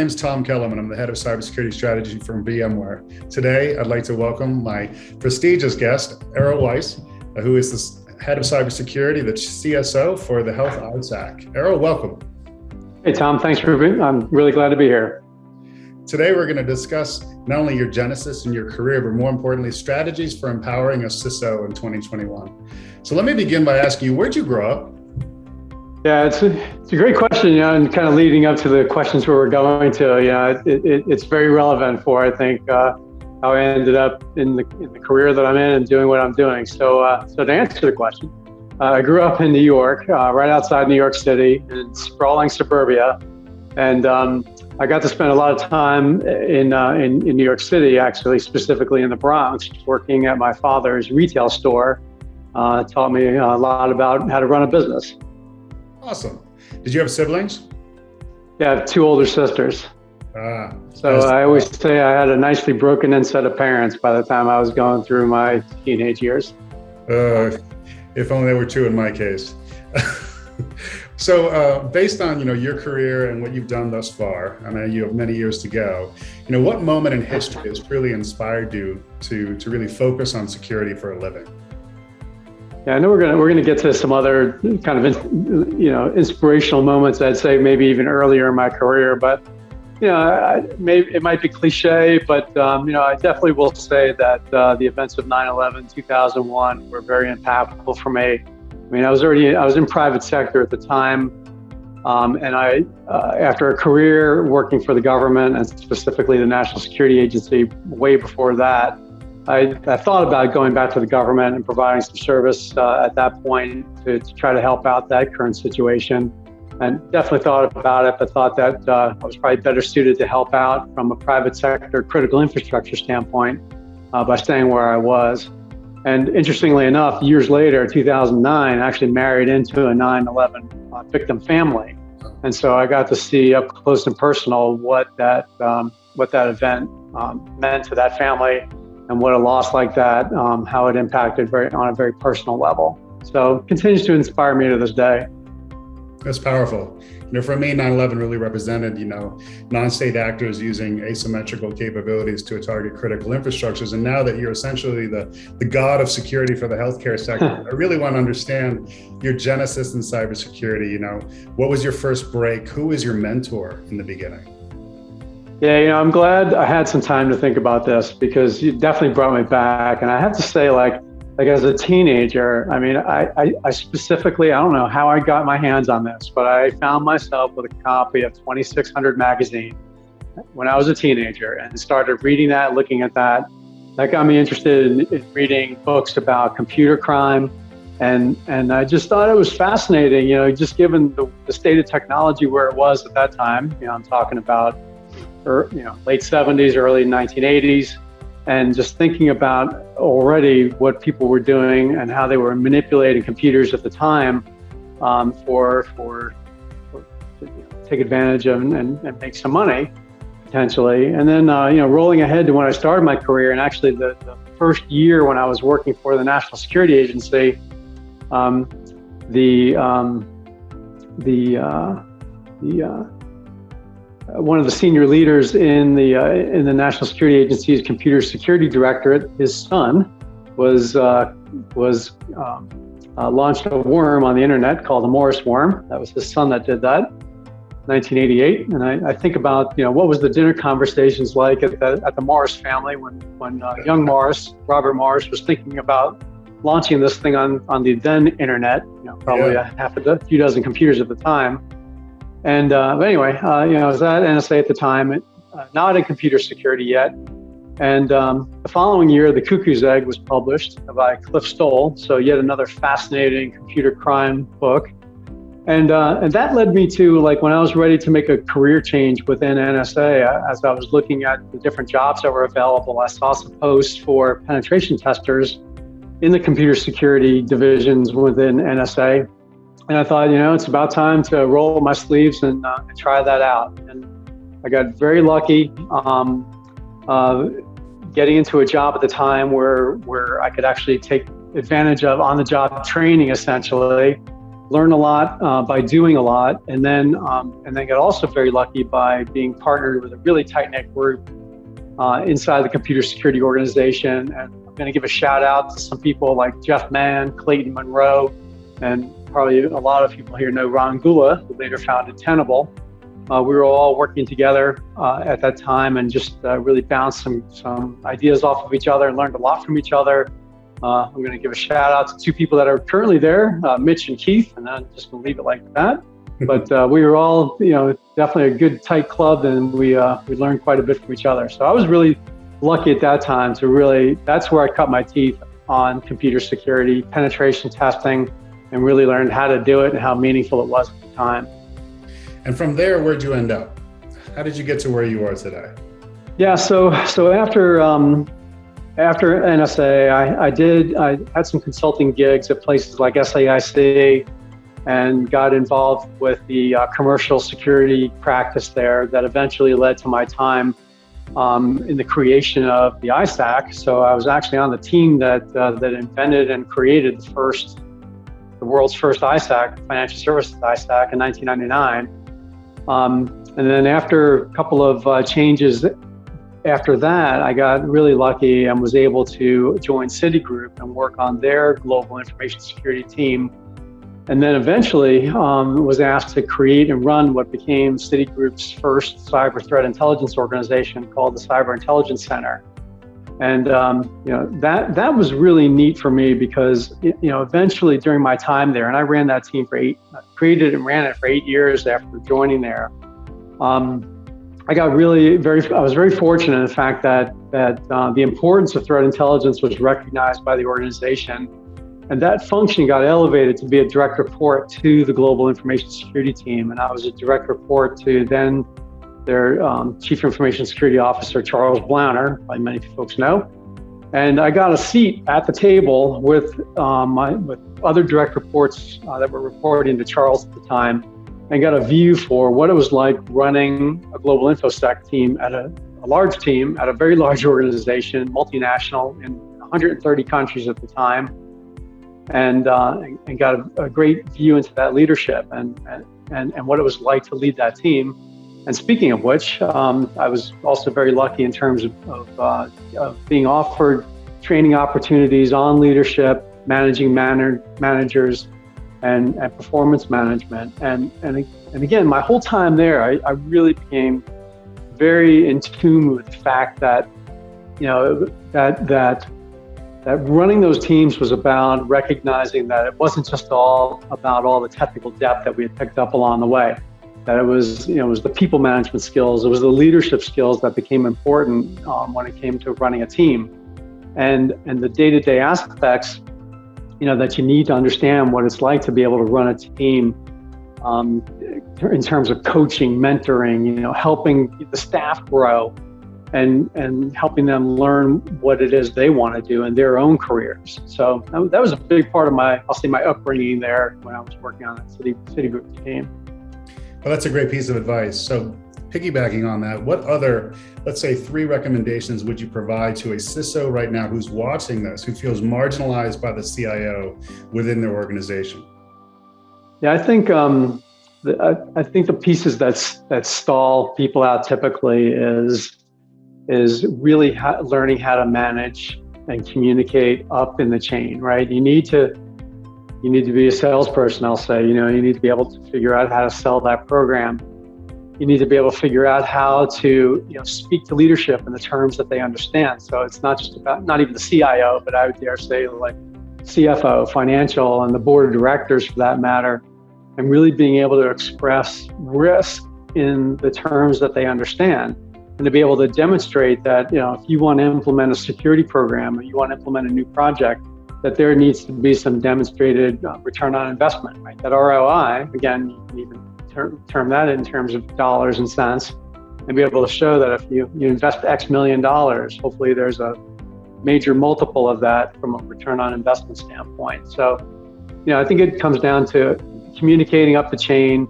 name is Tom Kellermann. I'm the head of cybersecurity strategy from VMware. Today, I'd like to welcome my prestigious guest, Errol Weiss, who is the head of cybersecurity, the CSO for the Health-ISAC. Errol, welcome. Hey, Tom. Thanks for being. I'm really glad to be here. Today, we're going to discuss not only your genesis and your career, but more importantly, strategies for empowering a CISO in 2021. So let me begin by asking you, where'd you grow up? Yeah, it's a great question, and kind of leading up to the questions where we're going to, it's very relevant for, I think, how I ended up in the career that I'm in and doing what I'm doing. So to answer the question, I grew up in New York, right outside New York City, in sprawling suburbia, and I got to spend a lot of time in New York City, actually, specifically in the Bronx, working at my father's retail store. Taught me a lot about how to run a business. Awesome. Did you have siblings? Yeah, I have two older sisters. So I always say I had a nicely broken in set of parents by the time I was going through my teenage years. If only there were two in my case. So based on your career and what you've done thus far, I mean, you have many years to go. What moment in history has really inspired you to really focus on security for a living? Yeah, I know we're gonna get to some other kind of inspirational moments. I'd say maybe even earlier in my career, but maybe it might be cliche, but I definitely will say that the events of 9/11, 2001 were very impactful for me. I mean, I was in private sector at the time, and I after a career working for the government and specifically the National Security Agency way before that. I thought about going back to the government and providing some service at that point to try to help out that current situation. And definitely thought about it, but thought that I was probably better suited to help out from a private sector critical infrastructure standpoint by staying where I was. And interestingly enough, years later, 2009, I actually married into a 9/11 victim family. And so I got to see up close and personal what that event meant to that family. And what a loss like that, how it impacted on a very personal level. So it continues to inspire me to this day. That's powerful. For me, 9/11 really represented, non-state actors using asymmetrical capabilities to target critical infrastructures. And now that you're essentially the god of security for the healthcare sector, I really want to understand your genesis in cybersecurity. What was your first break? Who was your mentor in the beginning? Yeah, I'm glad I had some time to think about this because you definitely brought me back. And I have to say, like as a teenager, I mean, I specifically, I don't know how I got my hands on this, but I found myself with a copy of 2600 magazine when I was a teenager and started reading that, looking at that. That got me interested in reading books about computer crime. And I just thought it was fascinating, just given the state of technology where it was at that time. I'm talking about late 70s, early 1980s, and just thinking about already what people were doing and how they were manipulating computers at the time for take advantage of and make some money potentially. And then rolling ahead to when I started my career, and actually the first year when I was working for the National Security Agency, one of the senior leaders in the National Security Agency's Computer Security Directorate, his son was launched a worm on the internet called the Morris worm. That was his son that did that, 1988. And I think about what was the dinner conversations like at the Morris family when young Morris, Robert Morris, was thinking about launching this thing on the then internet. Probably a few dozen computers at the time. And but anyway, I was at NSA at the time, not in computer security yet. And the following year, The Cuckoo's Egg was published by Cliff Stoll. So yet another fascinating computer crime book. And that led me to, when I was ready to make a career change within NSA, as I was looking at the different jobs that were available, I saw some posts for penetration testers in the computer security divisions within NSA. And I thought, it's about time to roll up my sleeves and try that out. And I got very lucky getting into a job at the time where I could actually take advantage of on-the-job training, essentially. learned a lot by doing a lot, and then got also very lucky by being partnered with a really tight-knit group inside the computer security organization. And I'm going to give a shout out to some people like Jeff Mann, Clayton Monroe, and probably a lot of people here know Ron Gula, who later founded Tenable. We were all working together at that time and just really bounced some ideas off of each other and learned a lot from each other. I'm going to give a shout out to two people that are currently there, Mitch and Keith, and I'm just going to leave it like that. But we were all, definitely a good tight club, and we learned quite a bit from each other. So I was really lucky at that time that's where I cut my teeth on computer security, penetration testing, and really learned how to do it and how meaningful it was at the time. And from there, where'd you end up? How did you get to where you are today? Yeah, so after NSA, I had some consulting gigs at places like SAIC and got involved with the commercial security practice there that eventually led to my time in the creation of the ISAC. So I was actually on the team that invented and created the world's first ISAC, financial services ISAC, in 1999. And then after a couple of changes after that, I got really lucky and was able to join Citigroup and work on their global information security team. And then eventually was asked to create and run what became Citigroup's first cyber threat intelligence organization called the Cyber Intelligence Center. And that was really neat for me because eventually during my time there, and I ran that team created and ran it for 8 years after joining there. I was very fortunate in the fact that the importance of threat intelligence was recognized by the organization, and that function got elevated to be a direct report to the global information security team. And I was a direct report to then their Chief Information Security Officer, Charles Blauner, like many folks know. And I got a seat at the table with other direct reports that were reporting to Charles at the time, and got a view for what it was like running a global InfoSec team at a large team at a very large organization, multinational in 130 countries at the time, and got a great view into that leadership and what it was like to lead that team. And speaking of which, I was also very lucky in terms of being offered training opportunities on leadership, managing managers, and performance management. And again, my whole time there, I really became very in tune with the fact that that running those teams was about recognizing that it wasn't just all about all the technical depth that we had picked up along the way. That it was the people management skills, it was the leadership skills that became important when it came to running a team, and the day-to-day aspects, that you need to understand what it's like to be able to run a team in terms of coaching, mentoring, helping the staff grow, and helping them learn what it is they want to do in their own careers. So that was a big part of my upbringing there when I was working on that Citigroup team. Well, that's a great piece of advice. So piggybacking on that, what other, let's say 3 recommendations would you provide to a CISO right now who's watching this, who feels marginalized by the CIO within their organization? Yeah, I think the pieces that stall people out typically is really learning how to manage and communicate up in the chain, right? You need to be a salesperson, I'll say. You need to be able to figure out how to sell that program. You need to be able to figure out how to speak to leadership in the terms that they understand. So it's not just about, not even the CIO, but I would dare say like CFO, financial, and the board of directors for that matter, and really being able to express risk in the terms that they understand, and to be able to demonstrate that if you want to implement a security program or you want to implement a new project, that there needs to be some demonstrated return on investment, right? That ROI, again, you can even term that in terms of dollars and cents, and be able to show that if you invest X million dollars, hopefully there's a major multiple of that from a return on investment standpoint. So, I think it comes down to communicating up the chain,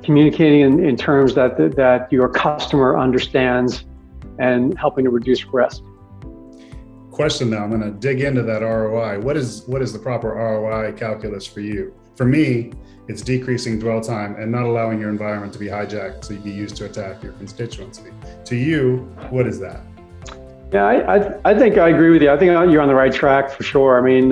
communicating in terms that your customer understands, and helping to reduce risk. question now. I'm going to dig into that ROI. What is the proper ROI calculus for you? For me, it's decreasing dwell time and not allowing your environment to be hijacked so you can be used to attack your constituency. To you, what is that? Yeah, I think I agree with you. I think you're on the right track for sure. I mean,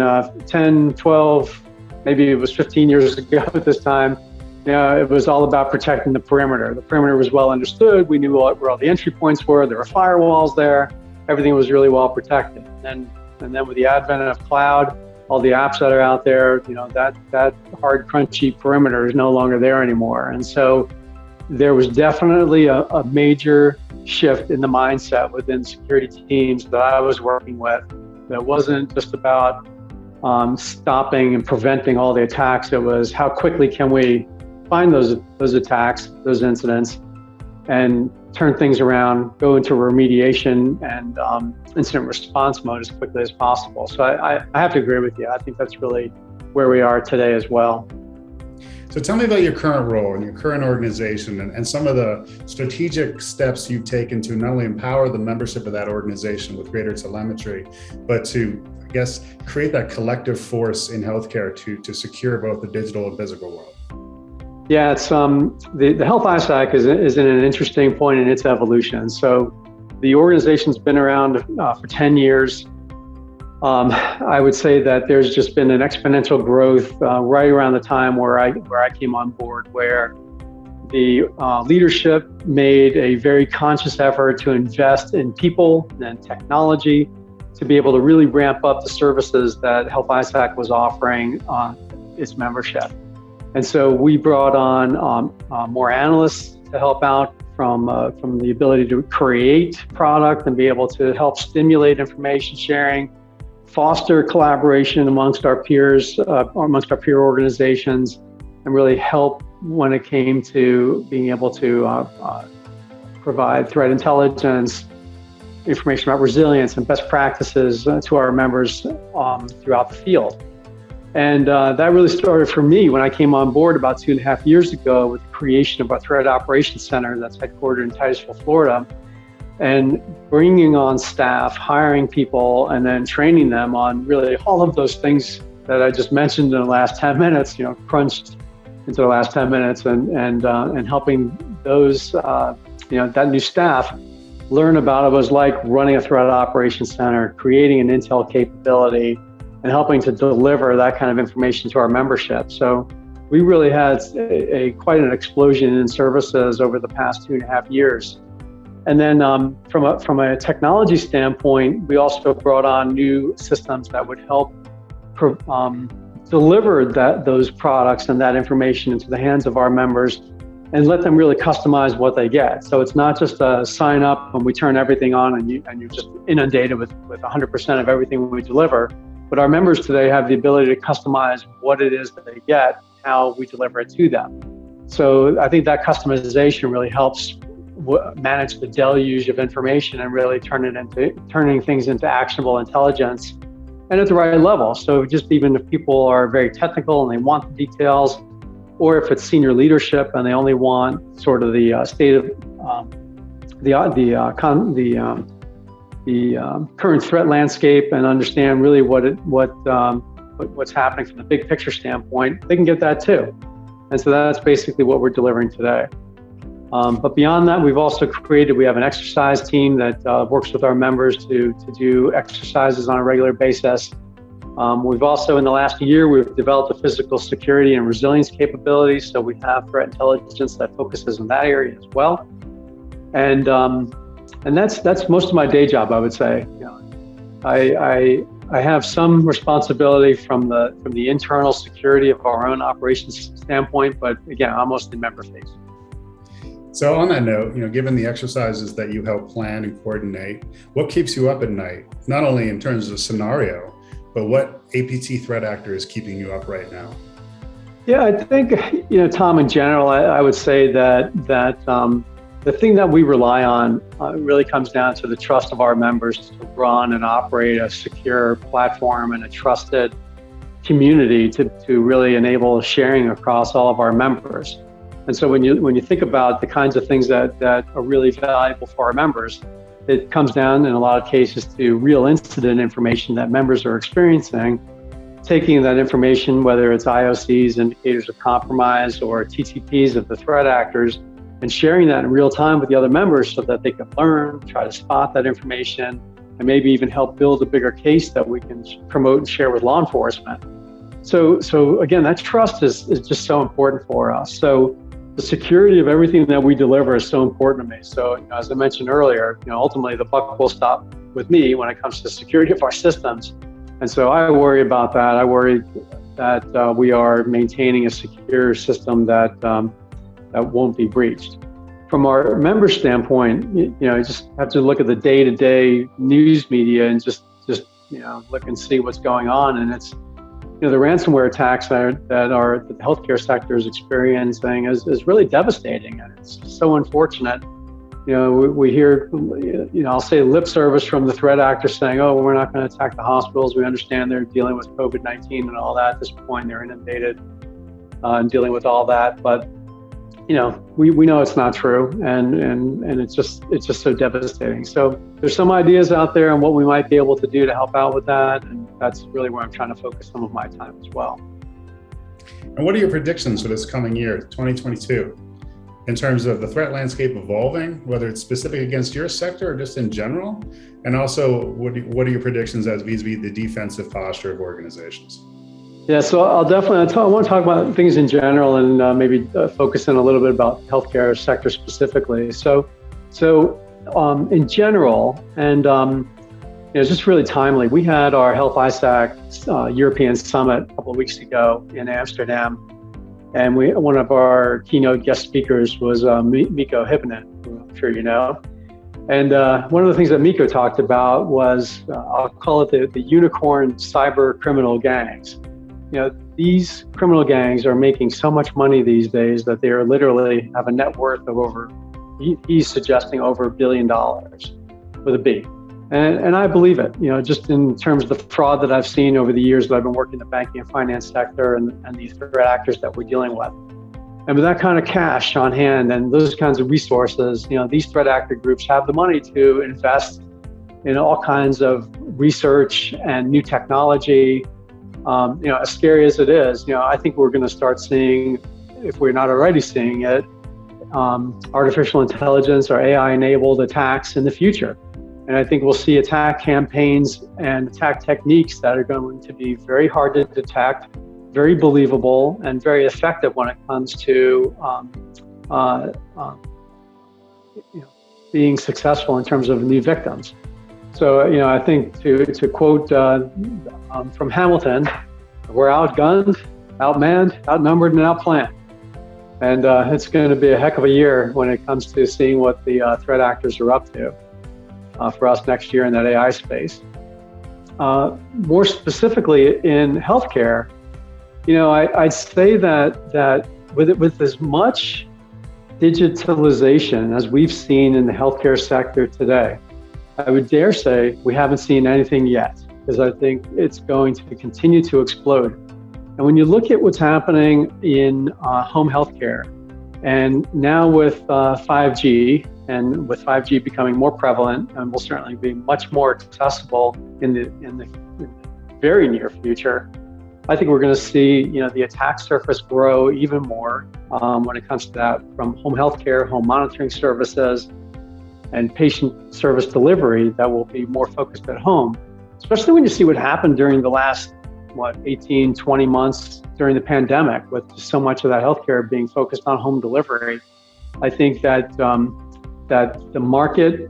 10, 12, maybe it was 15 years ago at this time, it was all about protecting the perimeter. The perimeter was well understood. We knew where all the entry points were. There were firewalls there. Everything was really well protected. And then with the advent of cloud, all the apps that are out there, that hard, crunchy perimeter is no longer there anymore. And so there was definitely a major shift in the mindset within security teams that I was working with. That wasn't just about stopping and preventing all the attacks. It was how quickly can we find those attacks, those incidents, and turn things around, go into remediation and incident response mode as quickly as possible. So I have to agree with you. I think that's really where we are today as well. So tell me about your current role and your current organization and some of the strategic steps you've taken to not only empower the membership of that organization with greater telemetry, but to, I guess, create that collective force in healthcare to secure both the digital and physical world. Yeah, it's the Health-ISAC is in an interesting point in its evolution. So the organization's been around for 10 years. I would say that there's just been an exponential growth right around the time where I came on board, where the leadership made a very conscious effort to invest in people and technology to be able to really ramp up the services that Health-ISAC was offering its membership. And so we brought on more analysts to help out from the ability to create product and be able to help stimulate information sharing, foster collaboration amongst our peers, amongst our peer organizations, and really help when it came to being able to provide threat intelligence, information about resilience and best practices to our members throughout the field. And that really started for me when I came on board about 2.5 years ago with the creation of our Threat Operations Center that's headquartered in Titusville, Florida, and bringing on staff, hiring people, and then training them on really all of those things that I just mentioned in the last 10 minutes, crunched into the last 10 minutes and helping those, that new staff learn about it was like running a Threat Operations Center, creating an intel capability, and helping to deliver that kind of information to our membership. So we really had quite an explosion in services over the past 2.5 years. And then from a technology standpoint, we also brought on new systems that would help deliver those products and that information into the hands of our members and let them really customize what they get. So it's not just a sign up and we turn everything on and you're just inundated with 100% of everything we deliver. But our members today have the ability to customize what it is that they get, how we deliver it to them. So I think that customization really helps manage the deluge of information and really turning things into actionable intelligence and at the right level. So just even if people are very technical and they want the details, or if it's senior leadership and they only want sort of the state of the current threat landscape and understand really what's happening from the big picture standpoint, they can get that too. And so that's basically what we're delivering today. But beyond that, we have an exercise team that works with our members to do exercises on a regular basis. We've also, in the last year, we've developed a physical security and resilience capability. So we have threat intelligence that focuses on that area as well. And that's most of my day job, I would say. I have some responsibility from the internal security of our own operations standpoint, but again, I'm mostly member facing. So on that note, given the exercises that you help plan and coordinate, what keeps you up at night? Not only in terms of scenario, but what APT threat actor is keeping you up right now? Yeah, I think, Tom, in general, I would say that the thing that we rely on really comes down to the trust of our members to run and operate a secure platform and a trusted community to really enable sharing across all of our members. And so when you think about the kinds of things that are really valuable for our members, it comes down in a lot of cases to real incident information that members are experiencing, taking that information, whether it's IOCs, indicators of compromise, or TTPs of the threat actors, and sharing that in real time with the other members so that they can learn, try to spot that information, and maybe even help build a bigger case that we can promote and share with law enforcement. So again, that trust is just so important for us. So the security of everything that we deliver is so important to me. So as I mentioned earlier, ultimately the buck will stop with me when it comes to the security of our systems. And so I worry about that. I worry that we are maintaining a secure system that won't be breached. From our member standpoint, you just have to look at the day-to-day news media and just look and see what's going on. And it's the ransomware attacks that the healthcare sector is experiencing is really devastating, and it's so unfortunate. We hear, I'll say lip service from the threat actors saying, "Oh, we're not going to attack the hospitals. We understand they're dealing with COVID-19 and all that. At this point, they're inundated and dealing with all that." But we know it's not true, and it's just so devastating. So there's some ideas out there on what we might be able to do to help out with that, and that's really where I'm trying to focus some of my time as well. And what are your predictions for this coming year, 2022, in terms of the threat landscape evolving, whether it's specific against your sector or just in general? And also, what are your predictions as vis-a-vis the defensive posture of organizations? Yeah, so I want to talk about things in general and maybe focus in a little bit about healthcare sector specifically. So in general, and it's just really timely. We had our Health-ISAC European Summit a couple of weeks ago in Amsterdam, and one of our keynote guest speakers was Mikko Hyppinen, who I'm sure you know. And one of the things that Mikko talked about was, I'll call it the unicorn cyber criminal gangs. These criminal gangs are making so much money these days that they are literally have a net worth of he's suggesting over $1 billion with a B. And I believe it, just in terms of the fraud that I've seen over the years that I've been working in the banking and finance sector and these threat actors that we're dealing with. And with that kind of cash on hand and those kinds of resources, these threat actor groups have the money to invest in all kinds of research and new technology. As scary as it is, I think we're going to start seeing, if we're not already seeing it, artificial intelligence or AI-enabled attacks in the future. And I think we'll see attack campaigns and attack techniques that are going to be very hard to detect, very believable, and very effective when it comes to being successful in terms of new victims. So, I think to quote from Hamilton, we're outgunned, outmanned, outnumbered, and outplanned. And it's going to be a heck of a year when it comes to seeing what the threat actors are up to for us next year in that AI space. More specifically in healthcare, I'd say that with as much digitalization as we've seen in the healthcare sector today, I would dare say we haven't seen anything yet, because I think it's going to continue to explode. And when you look at what's happening in home healthcare, and now with 5G, and with 5G becoming more prevalent, and will certainly be much more accessible in the very near future, I think we're going to see the attack surface grow even more when it comes to that, from home healthcare, home monitoring services, and patient service delivery that will be more focused at home, especially when you see what happened during the last, 18, 20 months during the pandemic, with so much of that healthcare being focused on home delivery. I think that that the market,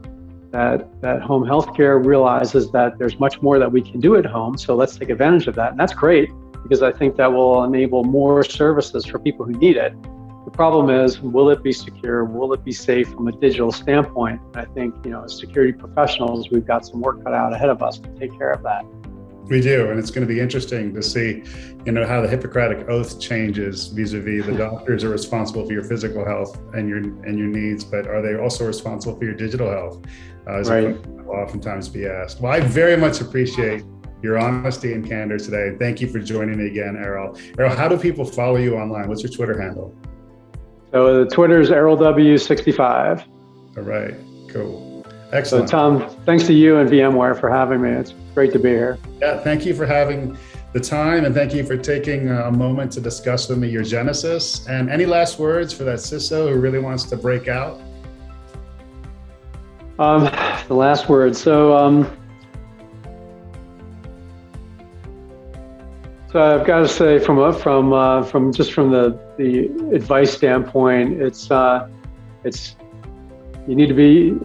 that home healthcare realizes that there's much more that we can do at home, so let's take advantage of that. And that's great, because I think that will enable more services for people who need it. The problem is, will it be secure? Will it be safe from a digital standpoint? I think, as security professionals, we've got some work cut out ahead of us to take care of that. We do, and it's going to be interesting to see, how the Hippocratic Oath changes vis-a-vis the doctors are responsible for your physical health and your needs, but are they also responsible for your digital health? Right. Will oftentimes be asked. Well, I very much appreciate your honesty and candor today. Thank you for joining me again, Errol. Errol, how do people follow you online? What's your Twitter handle? So the Twitter is ErrolW65. All right, cool. Excellent. So Tom, thanks to you and VMware for having me. It's great to be here. Yeah, thank you for having the time, and thank you for taking a moment to discuss with me your genesis. And any last words for that CISO who really wants to break out? The last word. So I've got to say, from the advice standpoint, it's you need to be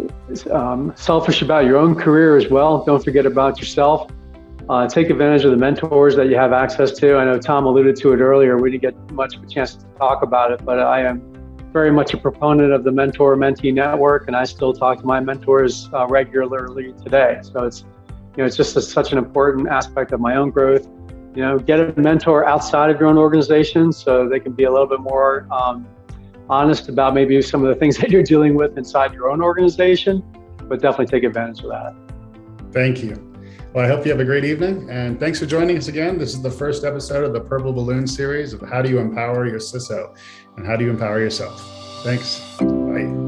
selfish about your own career as well. Don't forget about yourself. Take advantage of the mentors that you have access to. I know Tom alluded to it earlier. We didn't get much of a chance to talk about it, but I am very much a proponent of the mentor-mentee network, and I still talk to my mentors regularly today. So it's just such an important aspect of my own growth. Get a mentor outside of your own organization so they can be a little bit more honest about maybe some of the things that you're dealing with inside your own organization, but definitely take advantage of that. Thank you. Well, I hope you have a great evening, and thanks for joining us again. This is the first episode of the Purple Balloon series of how do you empower your CISO and how do you empower yourself. Thanks. Bye.